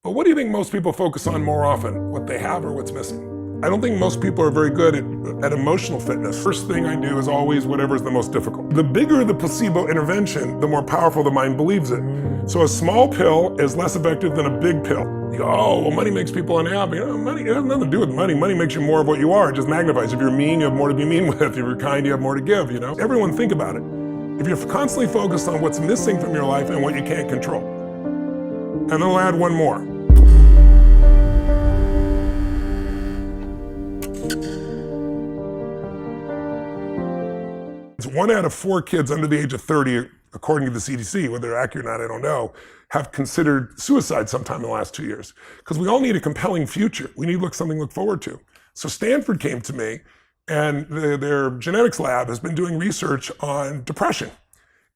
But what do you think most people focus on more often? What they have or what's missing? I don't think most people are very good at emotional fitness. First thing I do is always whatever is the most difficult. The bigger the placebo intervention, the more powerful the mind believes it. So a small pill is less effective than a big pill. You go, oh, well, money makes people unhappy. Money, it has nothing to do with money. Money makes you more of what you are. It just magnifies. If you're mean, you have more to be mean with. If you're kind, you have more to give, Everyone think about it. If you're constantly focused on what's missing from your life and what you can't control. And then I'll add one more. It's 1 out of 4 kids under the age of 30, according to the CDC, whether they're accurate or not, I don't know, have considered suicide sometime in the last 2 years. Because we all need a compelling future. We need something to look forward to. So Stanford came to me, and their genetics lab has been doing research on depression.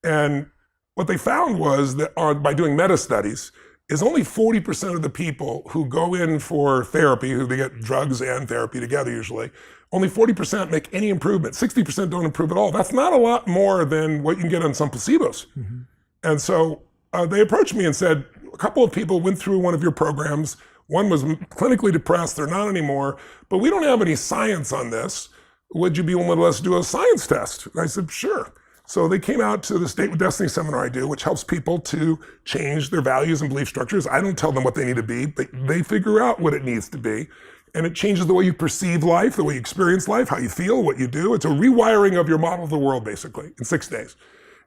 And what they found was that by doing meta studies, is only 40% of the people who go in for therapy, who they get drugs and therapy together usually, only 40% make any improvement. 60% don't improve at all. That's not a lot more than what you can get on some placebos. Mm-hmm. And so they approached me and said, a couple of people went through one of your programs. One was clinically depressed, they're not anymore, but we don't have any science on this. Would you be willing to let us do a science test? And I said, sure. So they came out to the State with Destiny seminar I do, which helps people to change their values and belief structures. I don't tell them what they need to be, but they figure out what it needs to be. And it changes the way you perceive life, the way you experience life, how you feel, what you do. It's a rewiring of your model of the world, basically, in 6 days.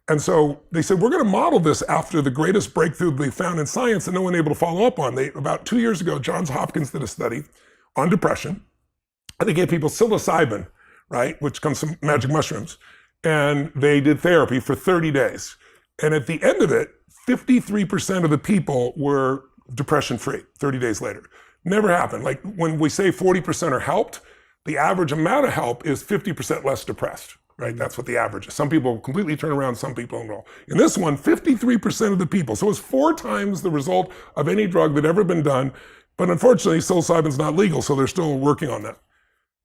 And so they said, we're going to model this after the greatest breakthrough they found in science and no one able to follow up on. About 2 years ago, Johns Hopkins did a study on depression. And they gave people psilocybin, right, which comes from magic mushrooms. And they did therapy for 30 days. And at the end of it, 53% of the people were depression-free 30 days later. Never happened. Like when we say 40% are helped, the average amount of help is 50% less depressed, right? That's what the average is. Some people completely turn around, some people don't go. In this one, 53% of the people. So it's 4 times the result of any drug that ever been done. But unfortunately, psilocybin's not legal, so they're still working on that.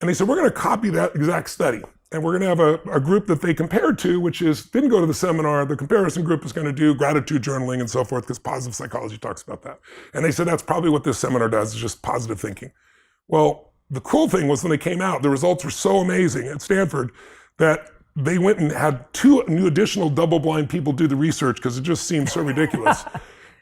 And they said, we're going to copy that exact study. And we're going to have a group that they compared to, which didn't go to the seminar. The comparison group is going to do gratitude journaling and so forth, because positive psychology talks about that. And they said that's probably what this seminar does, is just positive thinking. Well, the cool thing was when they came out, the results were so amazing at Stanford that they went and had 2 new additional double-blind people do the research because it just seemed so ridiculous.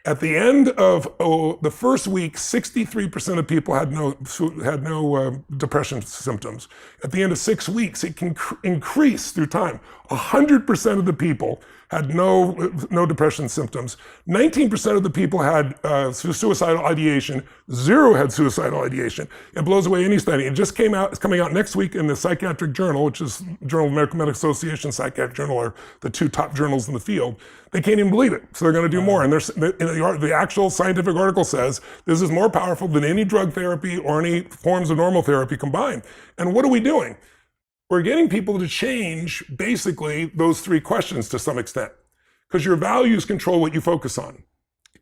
At the end of the first week, 63% of people had no depression symptoms. At the end of 6 weeks, it can increase through time. 100% of the people had no depression symptoms. 19% of the people had suicidal ideation. 0 had suicidal ideation. It blows away any study. It just came out. It's coming out next week in the Psychiatric Journal, which is Journal of American Medical Association, Psychiatric Journal are the 2 top journals in the field. They can't even believe it, so they're going to do more. And the actual scientific article says this is more powerful than any drug therapy or any forms of normal therapy combined. And what are we doing? We're getting people to change basically those 3 questions to some extent, because your values control what you focus on.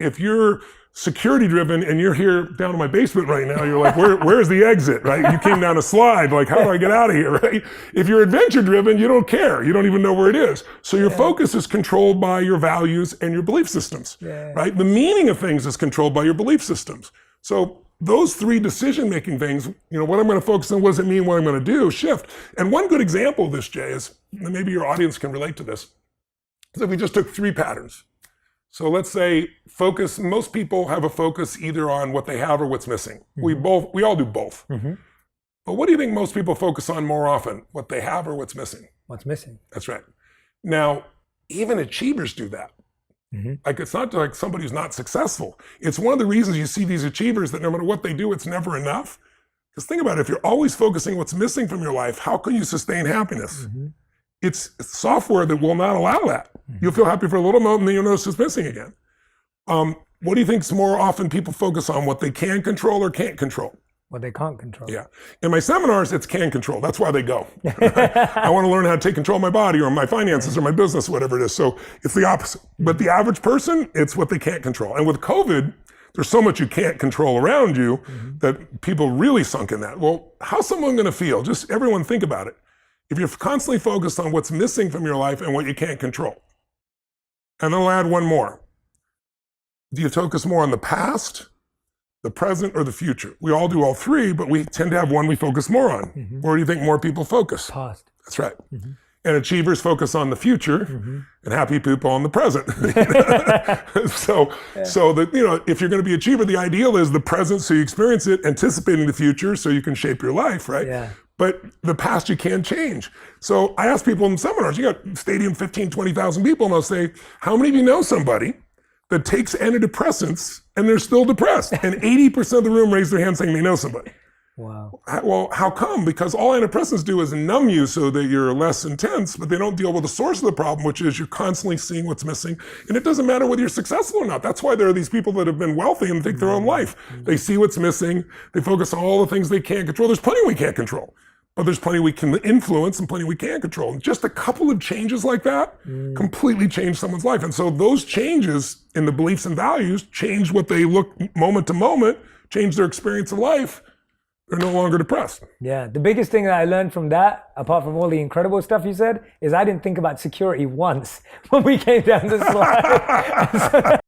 If you're security driven and you're here down in my basement right now, you're like, where's the exit, right? You came down a slide, like, how do I get out of here, right? If you're adventure driven, you don't care. You don't even know where it is. So your focus is controlled by your values and your belief systems, right? The meaning of things is controlled by your belief systems. So those 3 decision-making things, what I'm going to focus on, what does it mean, what I'm going to do, shift. And one good example of this, Jay, is, and maybe your audience can relate to this, is if we just took 3 patterns. So let's say focus, most people have a focus either on what they have or what's missing. Mm-hmm. We all do both. Mm-hmm. But what do you think most people focus on more often? What they have or what's missing? What's missing. That's right. Now, even achievers do that. Mm-hmm. Like, it's not like somebody who's not successful. It's one of the reasons you see these achievers that no matter what they do, it's never enough. Because think about it, if you're always focusing what's missing from your life, how can you sustain happiness? Mm-hmm. It's software that will not allow that. Mm-hmm. You'll feel happy for a little moment and then you'll notice it's missing again. What do you think's more often people focus on, what they can control or can't control? What they can't control. Yeah. In my seminars, it's can control. That's why they go. I want to learn how to take control of my body or my finances or my business, whatever it is. So it's the opposite. But the average person, it's what they can't control. And with COVID, there's so much you can't control around you that people really sunk in that. Well, how's someone going to feel? Just everyone think about it. If you're constantly focused on what's missing from your life and what you can't control. And then I'll add one more. Do you focus more on the past the present, or the future? We all do all three, but we tend to have one we focus more on. Where do you think more people focus? Past. That's right. And achievers focus on the future, and happy people on the present. So that, you know, if you're going to be an achiever, the ideal is the present, so you experience it, anticipating the future, so you can shape your life, right? Yeah. But the past you can't change. So I ask people in seminars, you got stadium 15, 20,000 people, and I'll say, how many of you know somebody that takes antidepressants and they're still depressed? And 80% of the room raised their hand saying they know somebody. Wow. Well, how come? Because all antidepressants do is numb you so that you're less intense, but they don't deal with the source of the problem, which is you're constantly seeing what's missing. And it doesn't matter whether you're successful or not. That's why there are these people that have been wealthy and think their own life. They see what's missing. They focus on all the things they can't control. There's plenty we can't control, but there's plenty we can influence and plenty we can't control. And just a couple of changes like that completely change someone's life. And so those changes in the beliefs and values change what they look moment to moment, change their experience of life. They're no longer depressed. Yeah, the biggest thing that I learned from that, apart from all the incredible stuff you said, is I didn't think about security once when we came down the slide.